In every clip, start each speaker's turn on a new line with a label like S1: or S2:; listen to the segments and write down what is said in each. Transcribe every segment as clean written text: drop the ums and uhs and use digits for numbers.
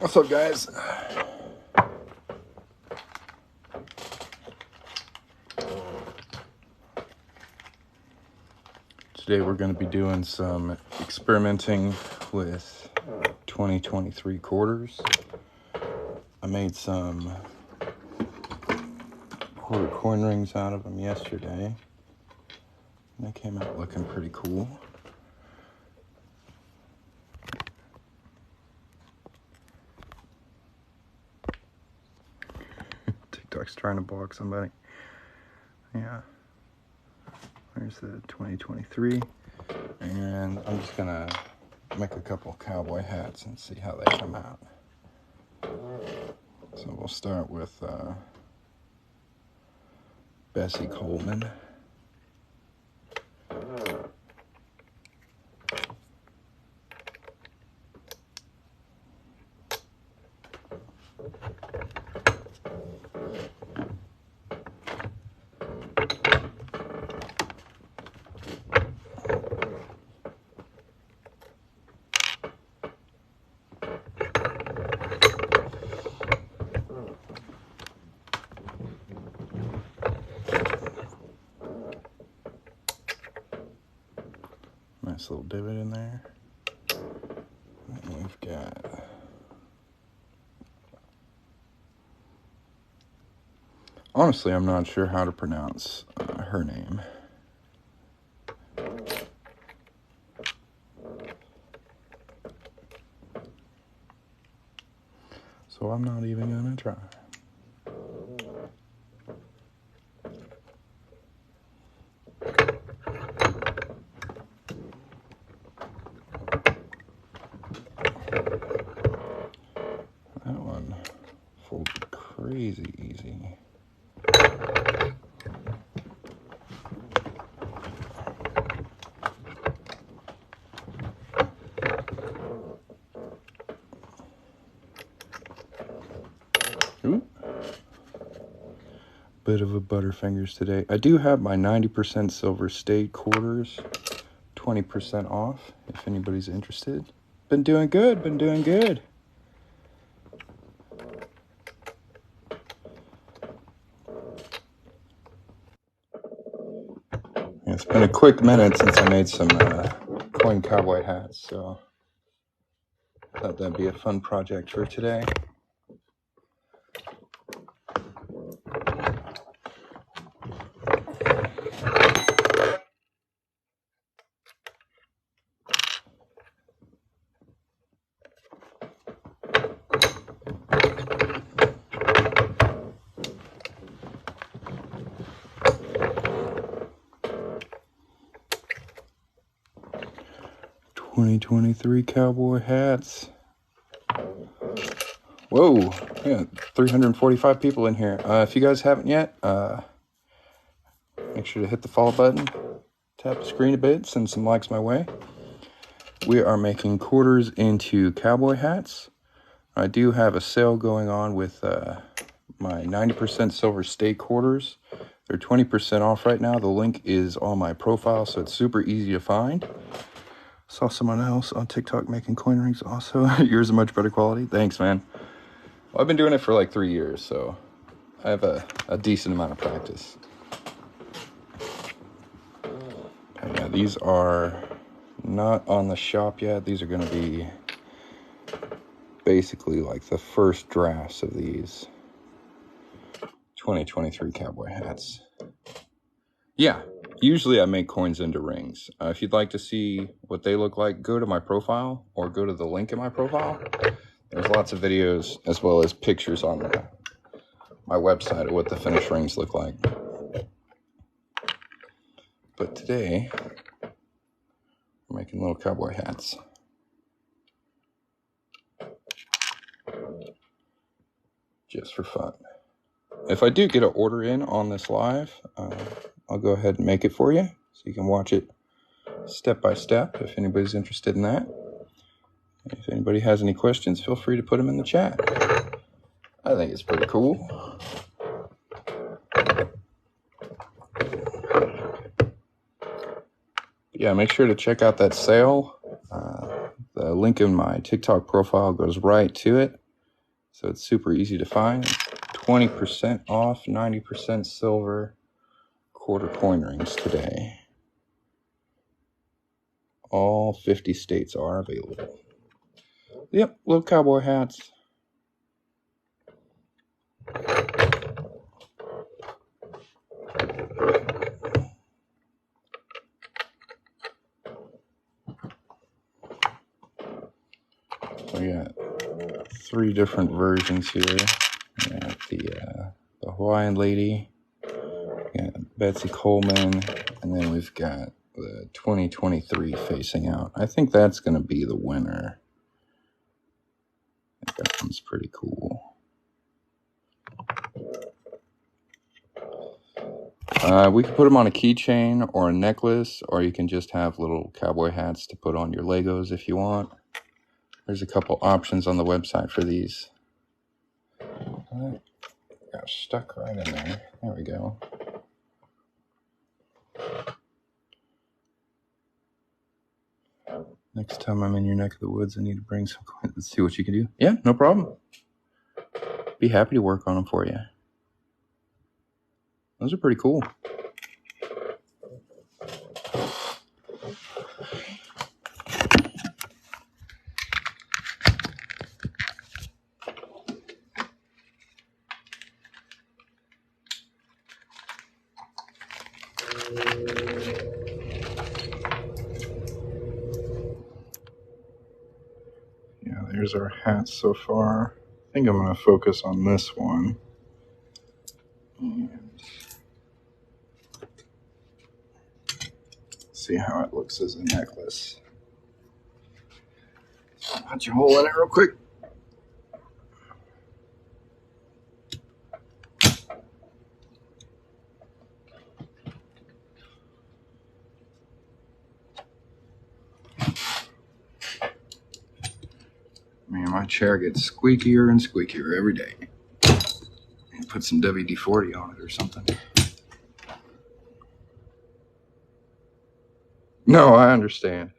S1: What's up, guys? Today we're going to be doing some experimenting with 2023 quarters. I made some quarter coin rings out of them yesterday, and they came out looking pretty cool. TikTok's trying to block somebody. Yeah. There's the 2023, and I'm just gonna make a couple cowboy hats and see how they come out. So we'll start with Bessie Coleman. Nice little divot in there. And we've got honestly, I'm not sure how to pronounce her name. So I'm not even gonna try. That one folded crazy easy. Ooh. Bit of a butterfingers today. I do have my 90% silver state quarters, 20% off if anybody's interested. Been doing good, been doing good. It's been a quick minute since I made some coin cowboy hats, so I thought that'd be a fun project for today. $2023 cowboy hats. Whoa, yeah, 345 people in here. If you guys haven't yet, make sure to hit the follow button, tap the screen a bit, send some likes my way. We are making quarters into cowboy hats. I do have a sale going on with my 90% silver state quarters. They're 20% off right now. The link is on my profile, so it's super easy to find. Saw someone else on TikTok making coin rings also. Yours are much better quality. Thanks, man. Well, I've been doing it for like 3 years, so I have a decent amount of practice. And yeah, these are not on the shop yet. These are going to be basically like the first drafts of these 2023 cowboy hats. Yeah, usually I make coins into rings. If you'd like to see what they look like, go to my profile or go to the link in my profile. There's lots of videos as well as pictures on my website of what the finished rings look like. But today, we're making little cowboy hats. Just for fun. If I do get an order in on this live, I'll go ahead and make it for you so you can watch it step by step if anybody's interested in that. If anybody has any questions, feel free to put them in the chat. I think it's pretty cool. Yeah, make sure to check out that sale. The link in my TikTok profile goes right to it. So it's super easy to find. 20% off, 90% silver quarter coin rings today. All 50 states are available. Yep, little cowboy hats. We got 3 different versions here. We got the Hawaiian lady, we got Betsy Coleman, and then we've got the 2023 facing out. I think that's going to be the winner. I think that one's pretty cool. We can put them on a keychain or a necklace, or you can just have little cowboy hats to put on your Legos if you want. There's a couple options on the website for these. Got stuck right in there. There we go. Next time I'm in your neck of the woods, I need to bring some coins. Let's see what you can do. Yeah, no problem. Be happy to work on them for you. Those are pretty cool. Yeah, there's our hats so far. I think I'm going to focus on this one. And see how it looks as a necklace. Punch a hole in it real quick. Man, my chair gets squeakier and squeakier every day. Put some WD-40 on it or something. No, I understand.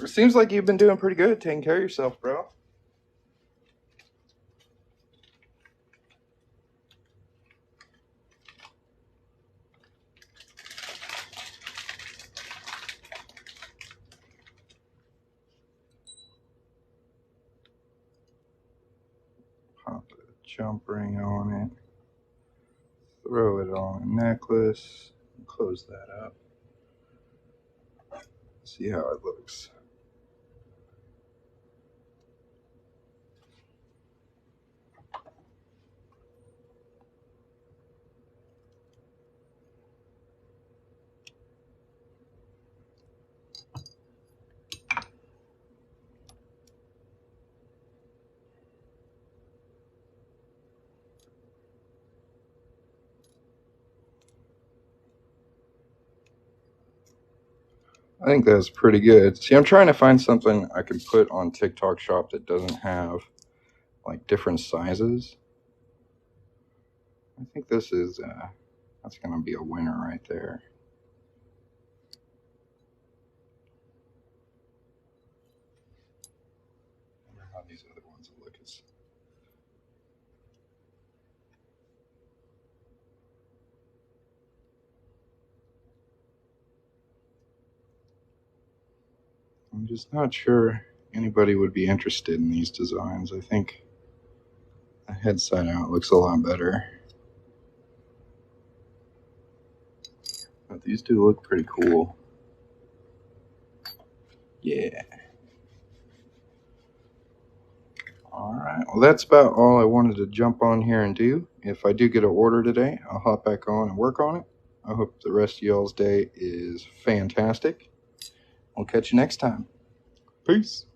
S1: It seems like you've been doing pretty good taking care of yourself, bro. Pop a jump ring on it. Throw it on a necklace. Close that up. See how it looks. I think that's pretty good. See, I'm trying to find something I can put on TikTok Shop that doesn't have like different sizes. I think this is that's gonna be a winner right there. I wonder how these other ones will look. I'm just not sure anybody would be interested in these designs. I think the head side out looks a lot better. But these do look pretty cool. Yeah. All right. Well, that's about all I wanted to jump on here and do. If I do get an order today, I'll hop back on and work on it. I hope the rest of y'all's day is fantastic. I'll catch you next time. Peace.